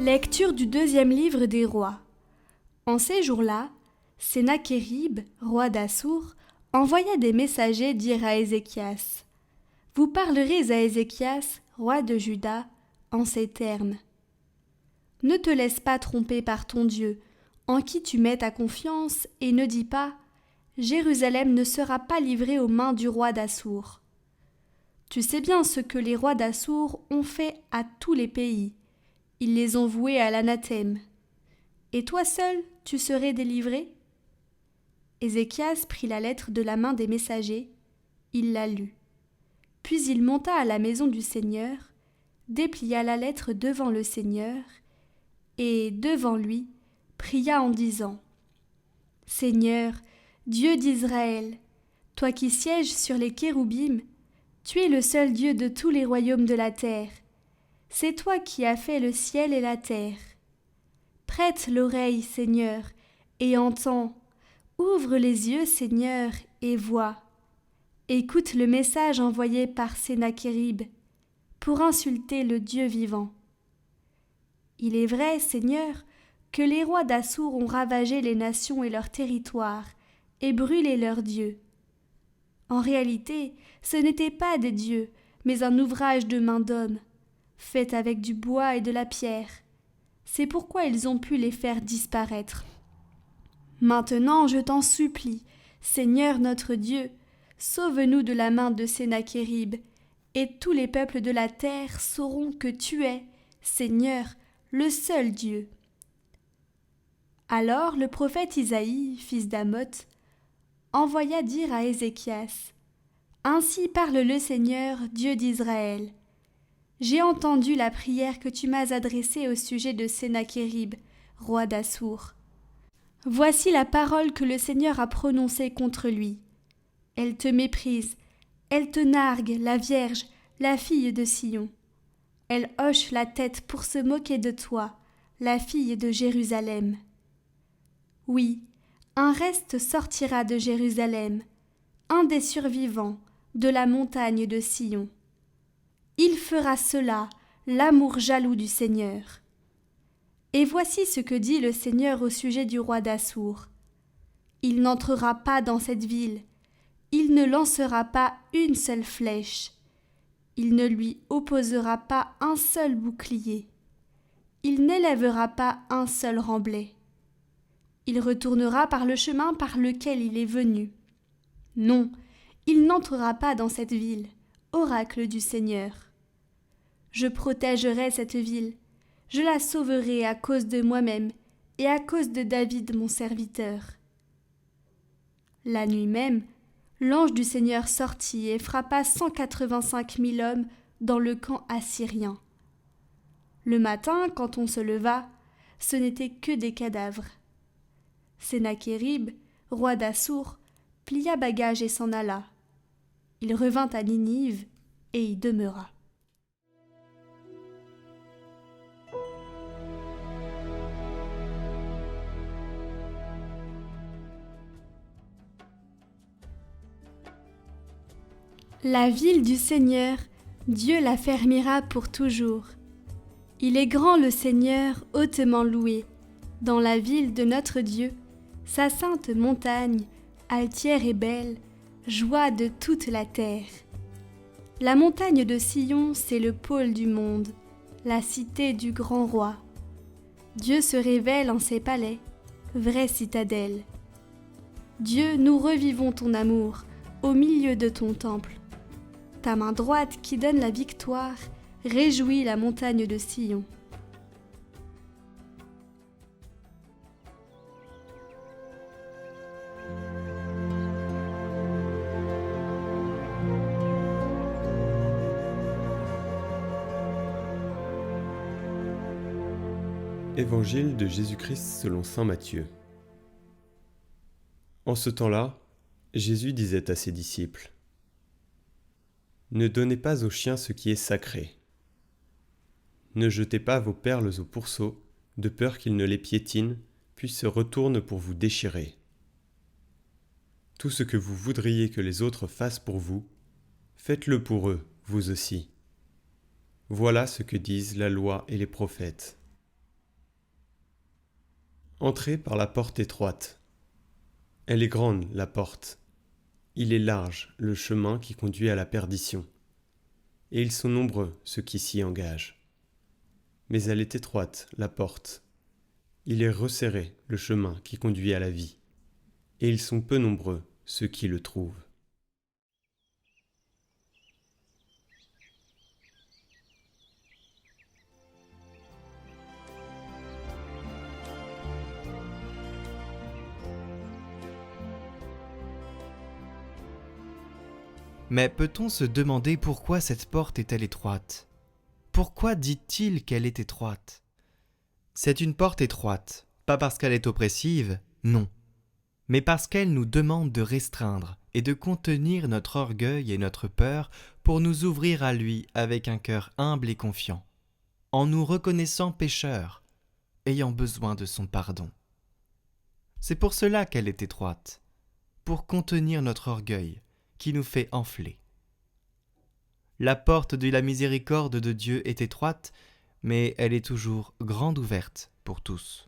Lecture du deuxième livre des rois. En ces jours-là, Sennachérib, roi d'Assour, envoya des messagers dire à Ézéchias : « Vous parlerez à Ézéchias, roi de Juda, en ces termes. Ne te laisse pas tromper par ton Dieu, en qui tu mets ta confiance, et ne dis pas : Jérusalem ne sera pas livrée aux mains du roi d'Assour. Tu sais bien ce que les rois d'Assour ont fait à tous les pays. Ils les ont voués à l'anathème. Et toi seul, tu serais délivré ? » Ézéchias prit la lettre de la main des messagers, il la lut. Puis il monta à la maison du Seigneur, déplia la lettre devant le Seigneur, et, devant lui, pria en disant : « Seigneur, Dieu d'Israël, toi qui sièges sur les kéroubim, tu es le seul Dieu de tous les royaumes de la terre. C'est toi qui as fait le ciel et la terre. Prête l'oreille, Seigneur, et entends. Ouvre les yeux, Seigneur, et vois. Écoute le message envoyé par Sennachérib pour insulter le Dieu vivant. Il est vrai, Seigneur, que les rois d'Assour ont ravagé les nations et leurs territoires et brûlé leurs dieux. En réalité, ce n'étaient pas des dieux, mais un ouvrage de main d'homme, fait avec du bois et de la pierre. C'est pourquoi ils ont pu les faire disparaître. Maintenant, je t'en supplie, Seigneur notre Dieu, sauve-nous de la main de Sennachérib, et tous les peuples de la terre sauront que tu es, Seigneur, le seul Dieu. » Alors le prophète Isaïe, fils d'Amoth, envoya dire à Ézéchias : « Ainsi parle le Seigneur, Dieu d'Israël. J'ai entendu la prière que tu m'as adressée au sujet de Sennachérib, roi d'Assour. Voici la parole que le Seigneur a prononcée contre lui. Elle te méprise, elle te nargue, la Vierge, la fille de Sion. Elle hoche la tête pour se moquer de toi, la fille de Jérusalem. Oui, un reste sortira de Jérusalem, un des survivants, de la montagne de Sion. Il fera cela, l'amour jaloux du Seigneur. Et voici ce que dit le Seigneur au sujet du roi d'Assour. Il n'entrera pas dans cette ville, il ne lancera pas une seule flèche, il ne lui opposera pas un seul bouclier, il n'élèvera pas un seul remblai. Il retournera par le chemin par lequel il est venu. Non, il n'entrera pas dans cette ville, oracle du Seigneur. Je protégerai cette ville, je la sauverai à cause de moi-même et à cause de David mon serviteur. » La nuit même, l'ange du Seigneur sortit et frappa 185 000 hommes dans le camp assyrien. Le matin, quand on se leva, ce n'étaient que des cadavres. Sennachérib, roi d'Assour, plia bagages et s'en alla. Il revint à Ninive et y demeura. La ville du Seigneur, Dieu la fermera pour toujours. Il est grand le Seigneur, hautement loué, dans la ville de notre Dieu, sa sainte montagne, altière et belle, joie de toute la terre. La montagne de Sion, c'est le pôle du monde, la cité du grand roi. Dieu se révèle en ses palais, vraie citadelle. Dieu, nous revivons ton amour, au milieu de ton temple. Ta main droite qui donne la victoire réjouit la montagne de Sion. Évangile de Jésus-Christ selon saint Matthieu. En ce temps-là, Jésus disait à ses disciples : « Ne donnez pas aux chiens ce qui est sacré. Ne jetez pas vos perles au pourceau, de peur qu'ils ne les piétinent, puis se retournent pour vous déchirer. Tout ce que vous voudriez que les autres fassent pour vous, faites-le pour eux, vous aussi. Voilà ce que disent la loi et les prophètes. Entrez par la porte étroite. Elle est grande, la porte. Il est large, le chemin qui conduit à la perdition. Et ils sont nombreux, ceux qui s'y engagent. Mais elle est étroite, la porte. Il est resserré, le chemin qui conduit à la vie. Et ils sont peu nombreux, ceux qui le trouvent. Mais peut-on se demander pourquoi cette porte est-elle étroite ? Pourquoi dit-il qu'elle est étroite ? C'est une porte étroite, pas parce qu'elle est oppressive, non, mais parce qu'elle nous demande de restreindre et de contenir notre orgueil et notre peur pour nous ouvrir à lui avec un cœur humble et confiant, en nous reconnaissant pécheurs, ayant besoin de son pardon. C'est pour cela qu'elle est étroite, pour contenir notre orgueil, qui nous fait enfler. La porte de la miséricorde de Dieu est étroite, mais elle est toujours grande ouverte pour tous.